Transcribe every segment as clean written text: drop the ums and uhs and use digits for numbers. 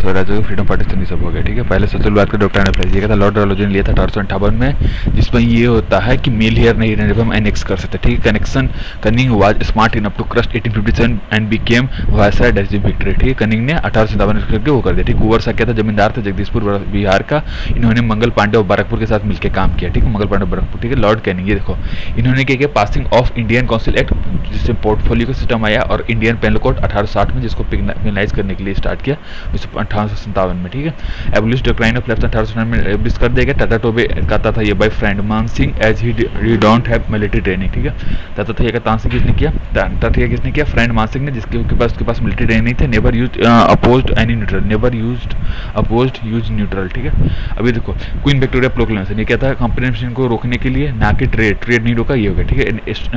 स्वराज्य freedom party सब हो गया। ठीक है, पहले सोशलवाद का डॉक्टर ने अप्लाई किया था, लॉर्ड डलहौजी ने लिया था 1858 में, जिसमें ये होता है कि मेल हेयर नहीं रहने पर हम एनेक्स कर सकते। ठीक है, connection Canning was smart enough to crush 1857 and became viceroy Dutch victory. ठीक है, कनिंग ने 1857 करके वो कर दिया। ठीक, कुंवर साक्य था, जमींदार था जगदीशपुर बिहार का। इन्होंने मंगल पांडे और बरकपुर के साथ मिलकर काम किया। ठीक है, मंगल पांडे बरकपुर। ठीक है, लॉर्ड कैनिंग, ये देखो इन्होंने क्या किया, passing of Indian council act, जिससे पोर्टफोलियो का सिस्टम आया, और इंडियन पेनल कोड 1860 में, जिसको पेनलाइज करने के लिए स्टार्ट किया 1857 में। ठीक है, एबोलिश डिक्लाइन ऑफ लेफ्ट 1859 में एबोलिश कर दिया गया। टाटा टोबे कहता था ये by friend Man Singh as he don't have military training. ठीक है, टाटा था ये का तांसी किसने किया, टाटा किसने किया, फ्रेंड मान सिंह ने, जिसके पास मिलिट्री ट्रेनिंग नहीं थे। Never used opposed any neutral, never used opposed use neutral. ठीक है, अभी देखो क्वीन विक्टोरिया प्रोक्लेमेशन, ये क्या था, कंपनी को रोकने के लिए, ना कि ट्रेड नहीं रोका, ये हो गया। ठीक है,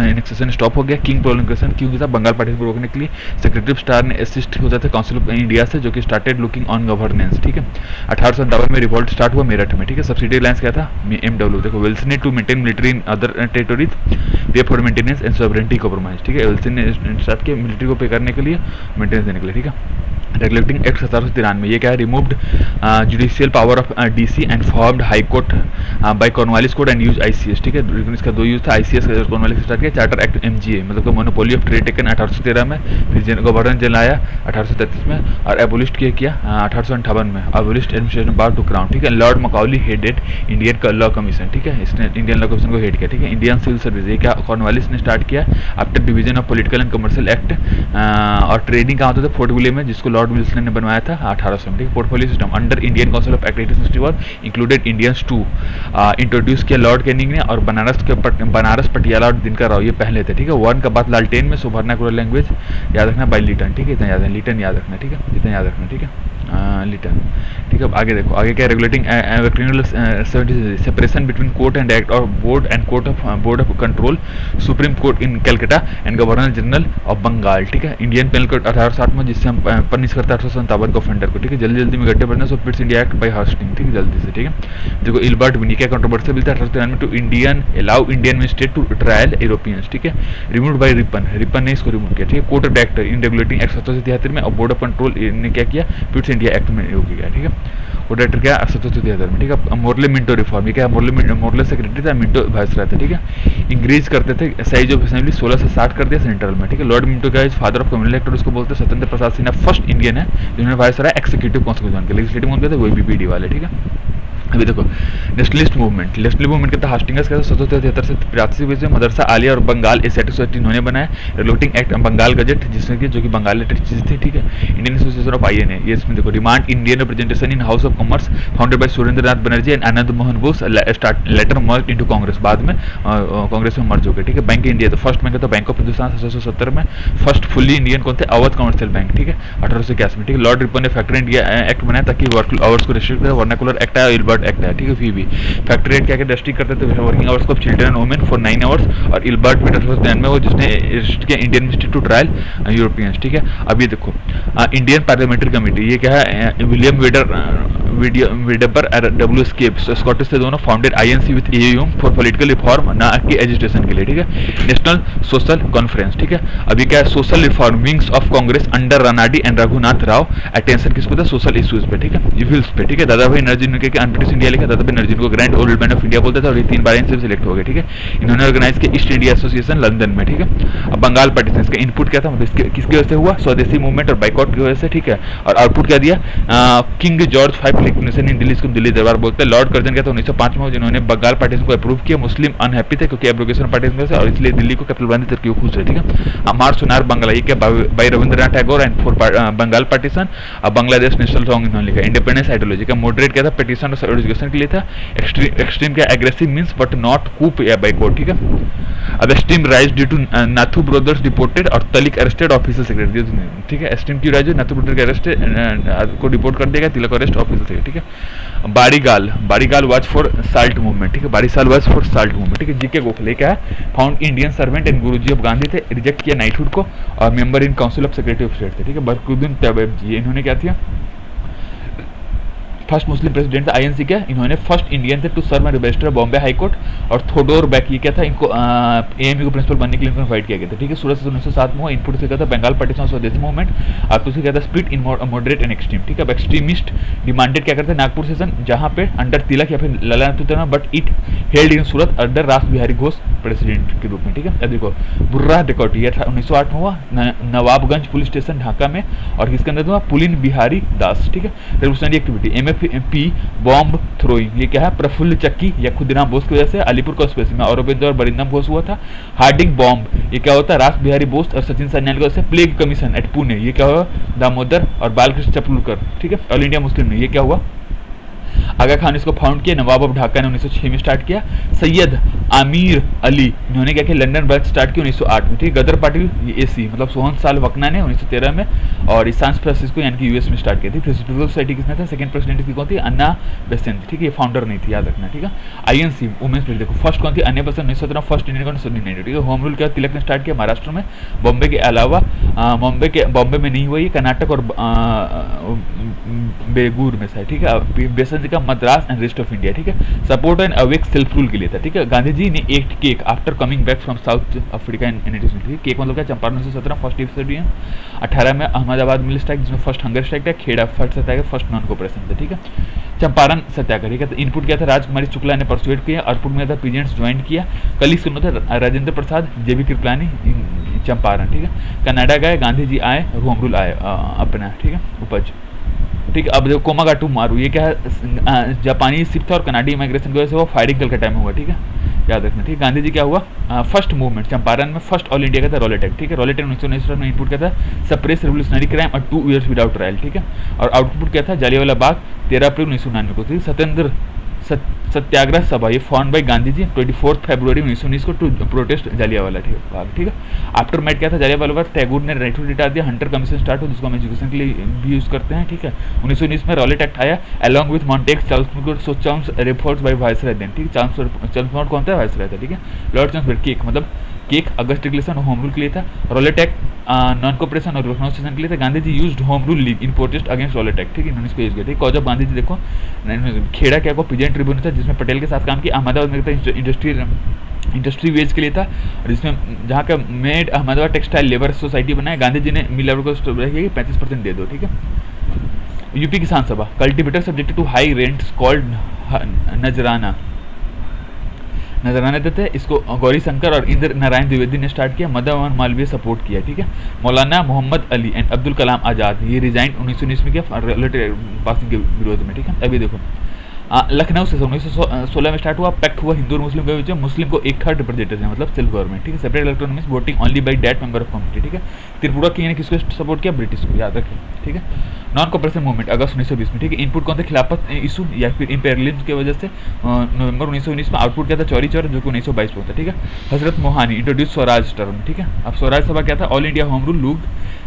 एनेक्सेशन स्टॉप हो गया। किंग प्रोक्लेमेशन क्यों था, बंगाल पार्टी को रोकने के लिए। सेक्रेटरी स्टार ने असिस्ट होता था काउंसिल ऑफ इंडिया से, जो कि स्टार्टेड लुकिंग ऑन गवर्नेंस। ठीक है, 1857 में रिवॉल्ट स्टार्ट हुआ मेरठ में। ठीक है, सब्सिडी लाइन्स क्या था, MW। देखो विल्सन ने to maintain military in other territories पे for maintenance and sovereignty compromise. ठीक है, विल्सन ने स्टार्ट किया मिलिट्री को पे करने के लिए, मेंटेनेंस देने के लिए। ठीक है, रेगुलेटिंग एक्ट 1793 में ये क्या है, removed judicial power of DC and formed high court by Cornwallis code and use ICS। ठीक है, इसका दो यूज था, ICS कॉर्नवालिस स्टार्ट किया। चार्टर एक्ट MGA, मतलब मोनोपोली ऑफ ट्रेड टेकन 1813 में, फिर गवर्नर जनरल आया 1833 में, और एबोलिस्ट किया 1858 में, abolished administration bar to crown. ठीक है, lord Macaulay headed Indian law commission. ठीक है, इसने इंडियन लॉ कमीशन को हेड किया। ठीक है, इंडियन सिविल सर्विस, ये क्या कॉर्नवालिस ने स्टार्ट किया after division of political and commercial act, और ट्रेडिंग कहाँ होता था, फोर्ट विलियम में, जिसको लॉर्ड विल्सन ने बनवाया था 1800 में। ठीक है, portfolio system under Indian council of act 1861 included Indians too, introduce किया लॉर्ड कैनिंग ने, और बनारस पटियाला और दिनकर राव ये पहले थे। ठीक है, वन का बात लालटेन में, सुवर्नाकुलर लैंग्वेज याद रखना बाय लिटन। ठीक है, इतना याद है, लिटन याद रखना। ठीक है, इतना याद रखना। ठीक है, लिटन। ठीक है, आगे देखो, आगे क्या, regulating separation between court and act और board of control, supreme court in Calcutta and governor general of Bengal. ठीक है, इंडियन पेनल कोड 1860 में, जिससे हम पनिश करते हैं 1857 को ऑफेंडर को। ठीक है, जल्दी में गड्ढे भरने, so Pitt's India act by Hastings. ठीक है, जल्दी से। ठीक है, देखो इल्बर्ट विनी क्या कंट्रोवर्सी बिल था 1893 to Indian allow Indian state to trial Europeans. ठीक है, रिमूव्ड बाय रिपन ने इसको रिमूव किया। ठीक है, court of act in regulating act 1773 में, और बोर्ड ऑफ कंट्रोल ने क्या किया, पिट्स इंडिया एक्ट में रोक गया। ठीक है, वो डायरेक्टर क्या 1773 में। ठीक है, मोरले मिंटो रिफॉर्म, ये क्या, मोरले सेक्रेटरी था, मिंटो वाइसराय था। ठीक है, इंक्रीज करते थे साइज ऑफ असेंबली 16 से 60 कर दिया सेंट्रल में। ठीक है, लॉर्ड मिंटो क्या फादर ऑफ कम्युनल एक्ट, उसको बोलते हैं। स्वतंत्र प्रसाद सिन्हा फर्स्ट इंडियन है जिन्होंने वाइसराय एक्सिक्यूटिव काउंसिल को ज्वाइन किया, लेजिस्लेटिव काउंसिल थे वही BPD वाले। ठीक है, अभी देखो नेशनलिस्ट मूवमेंट कहता है हास्टिंग्स का 1773 से 83 से मदरसा आलिया और बंगाल एसेट सोसाइटी इन्होंने बनाया। रेगुलेटिंग एक्ट बंगाल गजट, जिसमें कि जो कि बंगाल लिटरेचर थी। ठीक है, इंडियन एसोसिएशन ऑफ INA, ये इसमें देखो demand Indian representation in House of Commons founded by Surendranath Banerjee and Anand Mohan Bose, later merge into Congress, बाद में कांग्रेस में मर्ज हो गए। ठीक है, बैंक इंडिया, तो फर्स्ट बैंक था बैंक ऑफ हिंदुस्तान 1770 में, फर्स्ट फुल्ली इंडियन कौन थे, अवध कमर्शियल बैंक। ठीक है, 1881 में। ठीक है, लॉर्ड रिपन ने फैक्ट्री इंडिया एक्ट बनाया ताकि वर्क आवर्स को रिस्ट्रिक्ट करे, वर्नाकुलर एक्ट आया, इल्बर्ट एक्ट आया। ठीक है, भी फैक्ट्री रेट क्या रेस्ट्रिक्ट करते थे वर्किंग आवर्स को children and women for 9 hours, और इल्बर्ट में 1893 में वो जिसने रेस्ट्रिक्ट किया इंडियन इंस्टीट्यूट ट्रायल यूरोपियंस। ठीक है, अब ये देखो इंडियन पार्लियामेंट्री कमेटी, ये क्या है, विलियम वेडबर W स्केप स्कॉटिश से दोनों, founded INC with AUM for political reform, ना कि एजुटेशन के लिए। ठीक है, नेशनल सोशल कॉन्फ्रेंस। ठीक है, अभी क्या है, social reform wings of Congress under Ranade and Raghunath Rao, attention किसको था, सोशल इश्यूज पे। ठीक है, इविल्स पे। ठीक है, दादा भाई नरजी ने क्या अनब्रिटिश इंडिया लिखा, दादा भाई नरजी को grand old man of India बोलते थे, और ये 3 बार इनसे सिलेक्ट हो गए। ठीक है, इन्होंने ऑर्गेनाइज किया ईस्ट इंडिया एसोसिएशन लंदन में। ठीक है, अब बंगाल पार्टीशन, इसका इनपुट क्या था, मतलब किसकी वजह से हुआ, स्वदेशी मूवमेंट और बाइकआउट की वजह से। ठीक है, और आउटपुट क्या दिया, किंग जॉर्ज 5 इलेक्ट्रिनेशन इन दिल्ली, इसको दिल्ली दरबार बोलते हैं। लॉर्ड कर्जन क्या था 1905 में, जिन्होंने बंगाल पार्टीशन को अप्रूव किया। मुस्लिम अनहैप्पी थे क्योंकि एब्रोगेशन पार्टीशन से, और इसलिए दिल्ली को कैपिटल बनाने तक खुश है। ठीक है, अमार सुनार बांग्ला, ये क्या by Rabindranath Tagore and for Bengal partition. अब बांग्लादेश नेशनल सॉन्ग इन्होंने लिखा। इंडिपेंडेंस आइडियोलॉजी का मॉडरेट क्या था, पिटीशन और एजुकेशन के लिए था। एक्सट्रीम क्या, aggressive means but not coup या बाइकआउट। ठीक है, अब extreme rise due to Natu brothers deported और तलिक अरेस्टेड ऑफिसर सेक्रेटरी। ठीक है, एक्सट्रीम क्यों राइज, नाथू ब्रदर के अरेस्ट को डिपोर्ट कर देगा, तिलक अरेस्ट ऑफिसर सेक्रेटरी। ठीक है, Barisal was for salt movement. ठीक है, Barisal was for salt movement. ठीक है, जीके गोखले क्या है, found Indian servant and guruji of Gandhi थे, रिजेक्ट किया नाइटहुड को, और member in council of secretary of state थे। ठीक है, बरकुद्दीन तैयब जी, इन्होंने क्या किया, फर्स्ट मुस्लिम प्रेसिडेंट था। आईएनसी क्या, इन्होंने फर्स्ट इंडियन थे to serve as registrar Bombay high court. और थोडोर बैक ये क्या था, इनको एएमयू को प्रिंसिपल बनने के लिए इनको इन्वाइट किया गया था, ठीक है। सूरत से 1907 में हुआ। इनपुट से क्या था, बंगाल पार्टीशन स्वदेशी मूवमेंट। आपको से क्या था, split in moderate and extreme, ठीक है। अब एक्सट्रीमिस्ट डिमांडेड क्या करते हैं, नागपुर सेशन, जहाँ पे अंडर तिलक या फिर Lala Lajpat, but it held in Surat under Ras Bihari Ghosh president के रूप में, ठीक है। अब देखो बुर्राह डिकॉटी, ये 1908 में हुआ नवाबगंज पुलिस स्टेशन ढाका में, और किसके अंदर हुआ, पुलिन बिहारी दास, ठीक है। Revolutionary activity MFP bomb throwing, ये क्या है, प्रफुल्ल चक्की या खुदीराम बोस की वजह से अलीपुर कॉन्स्पिरेसी में औरबिंदो और बरिंदम घोष हुआ था। हार्डिंग बॉम्ब, ये क्या होता है, रास बिहारी बोस और सचिन सान्याल की वजह से। प्लेग कमीशन एट पुणे, ये क्या हुआ, दामोदर और बालकृष्ण चपलुलकर, ठीक है। ऑल इंडिया मुस्लिम में ये क्या हुआ, आगा खान इसको फाउंड किया। नवाब ऑफ ढाका ने 1906 में स्टार्ट किया। सैयद आमिर अली इन्होंने क्या किया, लंदन बैच स्टार्ट किया 1908 में, ठीक है। गदर पार्टी एसी मतलब सोहन साल वकना ने 1913 में, और सैन फ्रांसिस्को यानी कि यूएस में स्टार्ट की थी। फिजिकल सोसाइटी किसने था, सेकंड प्रेसिडेंट की कौन थी, अन्ना बेसेंट, ठीक है। ये फाउंडर नहीं थी, याद रखना, ठीक है। आईएनसी वुमेन्स प्लेट देखो, फर्स्ट कौन थी, अन्ना बेसेंट 1917, फर्स्ट इंडियन 1990, ठीक है। होम रूल क्या तिलक ने स्टार्ट किया महाराष्ट्र में, बॉम्बे के अलावा बॉम्बे में नहीं हुआ, ये कर्नाटक और बेगूर में से, ठीक है। बेसेंट का Madras and rest of India, ठीक है। Support and awake self rule के लिए था, ठीक है। गांधी जी ने एक cake after coming back from south Africa and cake मतलब क्या, चंपारण 1917 फर्स्ट एपिसोड, 18 में अहमदाबाद मिल स्ट्राइक जिसमें फर्स्ट हंगर स्ट्राइक था। खेड़ा फर्स्ट सत्याग्रह फर्स्ट नॉन कोऑपरेशन था, ठीक है। चंपारण सत्याग्रह, ठीक है। तो इनपुट क्या था, राजकुमारी शुक्ला ने परसुएट किया। आउटपुट में था पीजेंट्स ज्वाइन किया। कल सुनो था राजेंद्र प्रसाद, जेबी कृपलानी चंपारण, ठीक है। कनाडा गए, गांधी जी आए, होम रूल आए अपना, ठीक है, उपज, ठीक है। अब देखो कोमागाटू मारू, ये क्या है, जापानी शिप था और कनाडी इमिग्रेशन की वजह से वो फायरिंग कल का टाइम हुआ, ठीक है, याद रखना, ठीक है। गांधी जी क्या हुआ, फर्स्ट मूवमेंट चंपारण में, फर्स्ट ऑल इंडिया का था रोल अटैक, ठीक है। रोल अटैक 1919 में इनपुट क्या था, सप्रेस रेवोल्यूशनरी क्राइम और 2 years विदाउट ट्रायल, ठीक है। और आउटपुट क्या था, जालियांवाला बाग 13 अप्रैल 1999 को थी। सत्येंद्र सत्याग्रह सभा, ये फॉर्म बाई गांधी जी 24 फरवरी 1919 को टू प्रोटेस्ट जालियांवाला, ठीक है। आफ्टर मैट क्या था, जालियांवाला बाग टैगोर ने राइट टू हटा दिया। हंटर कमीशन स्टार्ट हो, जिसको हम एजुकेशन के लिए भी यूज करते हैं, ठीक है। 1919 में रॉलेट एक्ट आया along with Montagu Charles reports by viceroy then, ठीक है। चार्ल्स कौन था, वायसराय था, ठीक है। लॉर्ड चांसलर केक मतलब केक अगस्त रेगुलेशन होम रूल के लिए था। रॉलेट एक्ट नॉन कोऑपरेशन और लखनऊ सेशन के लिए था। Gandhi ji used home rule league इन प्रोटेस्ट अगेंस्ट रॉलेट एक्ट, ठीक है। इन्होंने इसको यूज किया, ठीक है। कॉज ऑफ गांधी जी देखो, खेड़ा क्या को पीजेंट ट्रिब्यूनल था जिसमें पटेल के साथ काम किया। अहमदाबाद में इंडस्ट्री वेज के लिए था, और इसमें जहाँ का made Ahmedabad textile labour society बनाया। गांधी जी ने मिल लेबर को 35% दे दो, ठीक है। UP Kisan Sabha, cultivator subjected to high rents called nazrana देते हैं, इसको गौरी शंकर और इंद्र नारायण द्विवेदी ने स्टार्ट किया। मदन मोहन मालवीय सपोर्ट किया, ठीक है। मौलाना मोहम्मद अली एंड अब्दुल कलाम आज़ाद ये रिजाइन 1919 में किया पासिंग के विरोध में, ठीक है। अभी देखो लखनऊ से 1916 में स्टार्ट हुआ। पैक्ट हुआ हिंदू और मुस्लिम के बीच में। मुस्लिम को एक थर्ड रिप्रेजेंटेटिव मतलब सेल्फ गवर्नमेंट, ठीक है। Separate electoral voting only by that member of community, ठीक है। त्रिपुरा की ने किसको सपोर्ट किया, ब्रिटिश को, याद रखें, ठीक है। नॉन कॉपरेशन मूवमेंट अगस्त 1920 में, ठीक है। इनपुट कौन थे, खिलाफत इशू या फिर इंपेरियलिज्म की वजह से नवंबर 1919 में। आउटपुट क्या था, चौरी चौर जो कि 1922 में था, ठीक है। हजरत मोहानी इंट्रोड्यूस स्वराज टर्म, ठीक है। अब स्वराज सभा क्या था, all India home rule Loong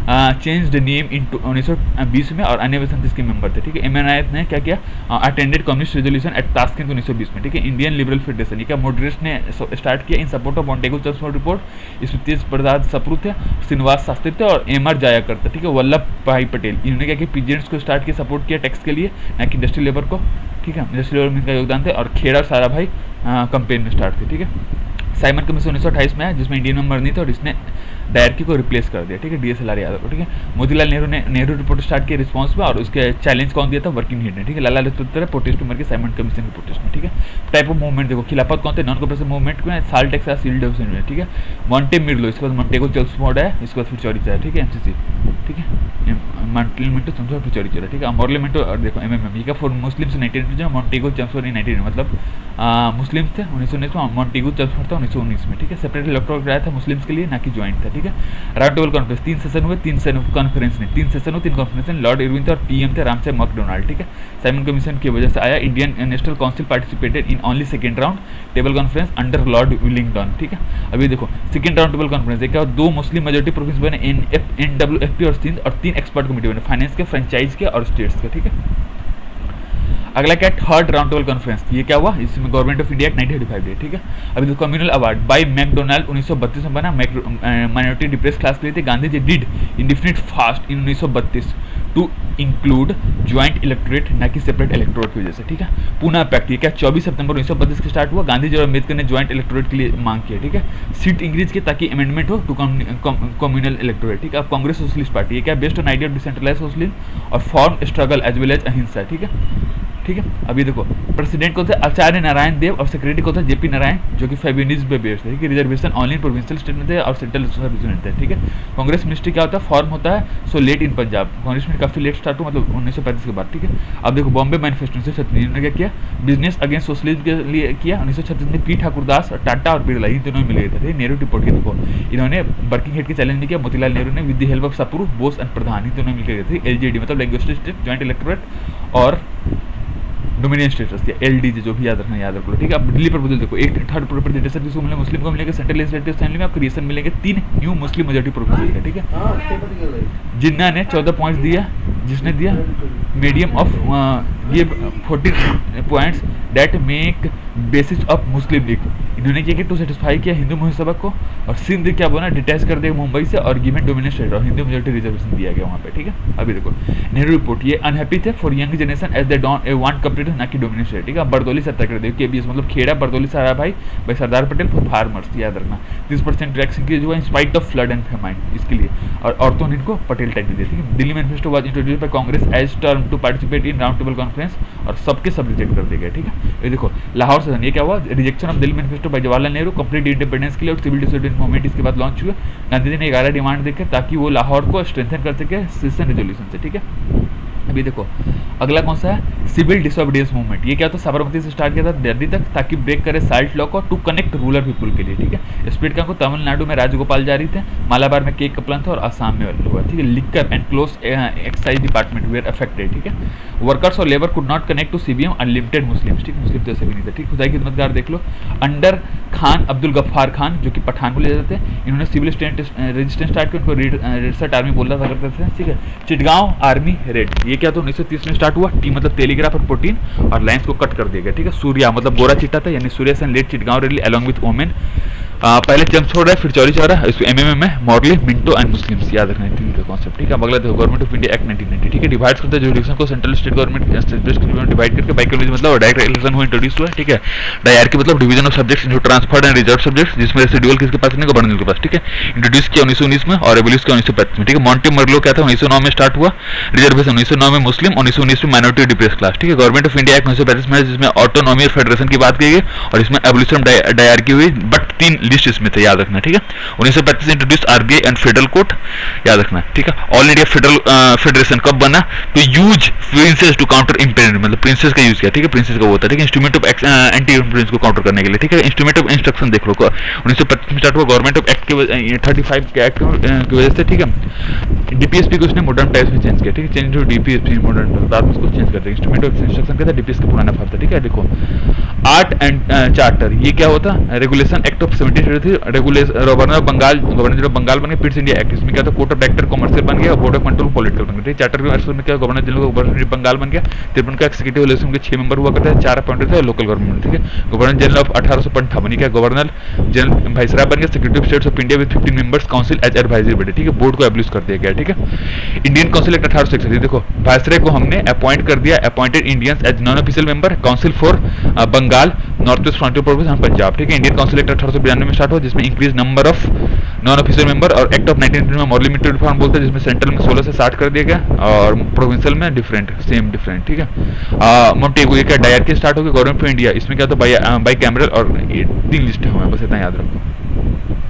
change the name in 1920 में, और अन्य वसंत इसके मेंबर थे, ठीक है। एमएनआईएफ ने क्या किया, attended communist resolution eight Tashkent 1920 में, ठीक है। इंडियन लिबरल फेडरेशन, ये क्या मॉडरेट्स ने स्टार्ट किया in support of Montagu Chelmsford report. इसमें तेज प्रसाद सप्रू थे, श्रीनिवास शास्त्री थे और एमआर जायाकर थे, ठीक है। वल्लभ भाई पटेल इन्होंने क्या किया, पीजेंट्स को स्टार्ट किया, सपोर्ट किया टैक्स के लिए, ना कि इंडस्ट्रियल लेबर को, ठीक है। इंडस्ट्रियल लेबर में इनका योगदान थे। और खेड़ा और सारा भाई कंपेन में स्टार्ट थे, ठीक है। साइमन कमीशन 1928 में आया जिसमें इंडियन मेंबर नहीं था, और इसने डायरकी को रिप्लेस कर दिया, ठीक है, डीएसएलआर यादव को, ठीक है। मोतीलाल नेहरू ने नेहरू रिपोर्ट स्टार्ट किया रिस्पांस में, और उसके चैलेंज कौन दिया था, वर्किंग हीट ने, ठीक है। लाला लाजपत राय प्रोटेस्ट में के साइमन कमीशन के प्रोटेस्ट में, ठीक है। टाइप ऑफ मूवमेंट देखो, खिलाफत कौन थे, नॉन कॉपरेशन मूवमेंट में साल टैक्स सील डिवीजन में, ठीक है। मॉन्टे मिर्लो, इसके बाद मॉन्टेगो चर्चफोर्ड है, इसके बाद फिर चौरी चौरा, ठीक है, एमसीसी, ठीक है। मॉन्टेलिमेंटो चर्चफोर्ड फिर चौरी चौरा, ठीक है। मॉर्लिमेंटो और देखो एमएमएम, ये क्या फॉर मुस्लिम्स 1992 मॉन्टेगो चर्चफोर्ड 19 मतलब मुस्लिम थे 1919 में, मॉन्टेगो चर्चफोर्ड था 1919 में, ठीक है। सेपरेट इलेक्टोरल कराया था मुस्लिम्स के लिए, ना कि ज्वाइंट था, ठीक है। राउंड टेबल कॉन्फ्रेंस 3 सेशन हुए, 3 कॉन्फ्रेंस ने 3 सेशन हुए, 3 कॉन्फ्रेंस में लॉर्ड इरविन थे और पीएम थे रामसाई मैकडोनाल्ड, ठीक है। साइमन कमीशन की वजह से आया। Indian national council participated in only second round table conference under Lord Willingdon, ठीक है। अभी देखो सेकंड राउंड टेबल कॉन्फ्रेंस क्या, 2 मुस्लिम मेजोरिटी प्रोविंस बने एनडब्ल्यूएफपी और सिंध, और 3 एक्सपर्ट कमेटी बने फाइनेंस के, फ्रेंचाइज के और स्टेट्स के, ठीक है। अगला क्या, थर्ड राउंड टेबल कॉन्फ्रेंस, ये क्या हुआ, इसमें गवर्नमेंट ऑफ इंडिया 1935 डे, ठीक है। अभी देखो कम्युनल अवार्ड बाय मैकडोनाल्ड 1932 में बना, माइनॉरिटी डिप्रेस क्लास के लिए थे। Gandhi ji did indefinite fast in 1932 to include joint electorate, ना कि सेपरेट इलेक्टोरेट की वजह से, ठीक है। पुनः पैक्ट ये क्या 24 सितंबर 1932 के स्टार्ट हुआ। गांधी जी और अम्बेडकर ने ज्वाइंट इलेक्टोरेट के लिए मांग किया, ठीक है। सीट इंक्रीज की ताकि अमेंडमेंट हो टू कम्युनल इलेक्टोरेट, ठीक है। अब कांग्रेस सोशलिस्ट पार्टी ये क्या based on idea of decentralised socialism और form struggle as well as अहिंसा, ठीक है। ठीक है, अभी देखो प्रेसिडेंट कौन थे, आचार्य नारायण देव, और सेक्रेटरी कौन था, जेपी नारायण, जो कि फेमिनिज्म पे बेस्ड है, कि reservation only in provincial state में थे और सेंट्रल सर्विस थे, ठीक है। कांग्रेस मिनिस्ट्री क्या होता है, फॉर्म होता है सो लेट इन पंजाब, कांग्रेस में काफी लेट स्टार्ट हुआ, मतलब 1935 के बाद, ठीक है। अब देखो बॉम्बे मैनिफेस्टो 1936 ने क्या किया, बिजनेस अगेंस्ट सोशलिज्म के लिए किया। 1936 में पी ठाकुरदास, टाटा और बिरला इन दोनों मिले थे। नेहरू रिपोर्ट के देखो इन्होंने वर्किंग हेड के चैलेंज नहीं किया, मोतीलाल नेहरू ने with the help of Sapru, Bose and Pradhan इन दोनों मिलकर गए थे। एलजेडी मतलब लिंग्विस्टिक ज्वाइंट इलेक्टोरेट और डोमिनियन स्टेटस या एलडीजे, जो भी याद रखना याद रख लो, ठीक है। अब दिल्ली प्रपोजल देखो, एक थर्ड रिप्रेजेंटेशन किसको मिले, मुस्लिम को मिलेगा। सेंट्रल लेजिस्लेटिव असेंबली में अब क्रिएशन मिलेंगे 3 न्यू मुस्लिम मेजॉरिटी प्रोविंसेस का, ठीक है। जिन्ना ने 14 पॉइंट्स दिया, जिसने दिया मीडियम ऑफ ये 14 points that make basis of Muslim league. इन्होंने क्या किया, टू सेटिस्फाई किया हिंदू महासभा को, और सिंध क्या बोला डिटैच कर देगा मुंबई से और गिवन डोमिनेट स्टेट और हिंदू मेजॉरिटी रिजर्वेशन दिया गया वहाँ पे, ठीक है। अभी देखो नेहरू रिपोर्ट, ये अनहैप्पी थे for young generation as they don't want complete ना कि डोमिनेट स्टेट, ठीक है। बरदौली सत्याग्रह देखो केबीएस मतलब खेड़ा बरदौली से आया भाई सरदार पटेल फॉर फार्मर्स, याद रखना। 30% टैक्स इंक्रीज हुआ in spite of flood and famine, इसके लिए, और औरतों ने इनको पटेल टैग दी थी। Delhi manifesto was introduced by Congress as term to participate in round table conference, और सबके सब रिजेक्ट कर दिए गए, ठीक है। ये देखो लाहौर सेशन, ये क्या हुआ, rejection of Delhi manifesto by Jawaharlal Nehru, complete independence के लिए और सिविल डिसोबीडियंस मूवमेंट इसके बाद लॉन्च हुआ। गांधी जी ने 11 डिमांड देकर ताकि वो लाहौर को स्ट्रेंथन कर सके सेशन रेजोल्यूशन से, ठीक है। अभी देखो अगला कौन सा है, सिविल डिसोबीडियंस मूवमेंट, ये क्या था, साबरमती से स्टार्ट किया था दिल्ली तक, ताकि ब्रेक करे साल्ट लॉ को टू कनेक्ट रूरल पीपल के लिए, ठीक है। स्पीड का को तमिलनाडु में राजगोपाल जारी थे, मालाबार में के कपलन थे और आसाम में हुआ, ठीक है। Liquor and close excise department were affected, ठीक है। वर्कर्स और labour could not connect to C B M unlimited Muslims, ठीक, मुस्लिम तो ऐसे भी नहीं थे, ठीक। खुदाई खिदमतगार देख लो, अंडर खान अब्दुल गफ्फार खान जो कि पठान को ले जाते थे, इन्होंने सिविल रेजिस्टेंस स्टार्ट किया, उनको रेडसट आर्मी बोला था करते थे, ठीक है। चिटगांव आर्मी रेड, ये क्या था 1930 में स्टार्ट हुआ। टी मतलब टेलीग्राफ और प्रोटीन, और लाइंस को कट कर दिया गया, ठीक है। सूर्या मतलब गोरा चिट्टा था, यानी Surya Sen led Chittagong rally along with women, पहले जंप छोड़ रहा है फिर चौरी चौरा, इसको एमएमएम में मॉर्ली मिंटो एंड मुस्लिम्स, याद रखना है का कॉन्सेप्ट, ठीक है। अगला देखो गवर्नमेंट ऑफ इंडिया एक्ट 1990, ठीक है। डिवाइड करता है जुरिडिक्शन को, सेंट्रल स्टेट गवर्नमेंट डिवाइड करके बाइकोलॉजी मतलब डायरेक्ट इलेक्शन हुआ इंट्रोड्यूस हुआ, ठीक है। डायरकी मतलब division of subjects into transferred and reserve subjects, जिसमें रेसिडुअल किसके पास नहीं, गवर्नर के पास, ठीक है। इंट्रोड्यूस किया 1919 में और एबोलिश किया 1935 में, ठीक है। मॉन्टे मर्लो क्या था 1909 में स्टार्ट हुआ, रिजर्वेशन 1909 में मुस्लिम, 1919 में माइनॉरिटी डिप्रेस क्लास, ठीक है। गवर्नमेंट ऑफ इंडिया एक्ट 1935 में जिसमें ऑटोनॉमी और फेडरेशन की बात की गई, और इसमें एबोलिशन डायरकी हुई, बट 3 लिस्ट इसमें थे, याद रखना, ठीक है। 1935 introduce RBI and federal court, याद रखना, ठीक है। ऑल इंडिया फेडरेशन कब बना, तो use princes to counter imperialism, मतलब प्रिंसेस का यूज किया, ठीक है। प्रिंसेस का वो होता है, ठीक है, इंस्ट्रूमेंट ऑफ एंटी इंफ्लुएंस को काउंटर करने के लिए, ठीक है। इंस्ट्रूमेंट ऑफ इंस्ट्रक्शन देख लो 1925 में स्टार्ट हुआ, गवर्नमेंट ऑफ एक्ट के 35 के एक्ट की वजह से, ठीक है। डीपीएसपी को उसने मॉडर्न टाइप्स में चेंज किया, ठीक है। चेंज टू डीपीएसपी मॉडर्न बाद में उसको चेंज कर दिया। इंस्ट्रूमेंट ऑफ इंस्ट्रक्शन क्या था, डीपीएस का पुराना फॉर्म था, ठीक है। देखो आर्ट एंड चार्टर, ये क्या होता, regulation act of 1733, governor Bengal, governor general Bengal बन गया, पिट्स इंडिया एक्ट, इसमें क्या था, कोर्ट ऑफ डायरेक्टर कमर्शियल बन गया, बोर्ड ऑफ कंट्रोल पॉलिटिकल बन गया। चार्टर के में क्या, गवर्नर जनरल गवर्नर बंगाल बन गया। 53 का एक्जीक्यूटिव इलेक्शन के 6 मेंबर हुआ करते हैं, 4 अपॉइंटेड थे लोकल गवर्नमेंट, ठीक है। गवर्नर जनरल ऑफ 1858 क्या, गवर्नर जनरल वाइसराय बन गया। Secretary of state of India with 15 members, council as advisory body, ठीक है। बोर्ड को एब्लिश कर दिया गया, ठीक है। इंडियन काउंसिल एक्ट 1861, देखो वाइसराय को हमने अपॉइंट कर दिया, appointed Indians as non official member, council for Bengal north west frontier province हम पंजाब, ठीक है। इंडियन काउंसिल एक्ट 1892 में स्टार्ट हुआ, जिसमें increase number of non official member, और एक्ट ऑफ 1918 में मॉरली लिमिटेड रिफॉर्म बोलते हैं, जिसमें सेंट्रल में 16 से 60 कर दिया गया और प्रोविंशियल में डिफरेंट सेम डिफरेंट, ठीक है। मोंटेगो ये क्या, डायरकी स्टार्ट हो गया गवर्नमेंट ऑफ इंडिया, इसमें क्या था बाई कैमरल और 3 लिस्ट हुए, बस इतना याद रखो।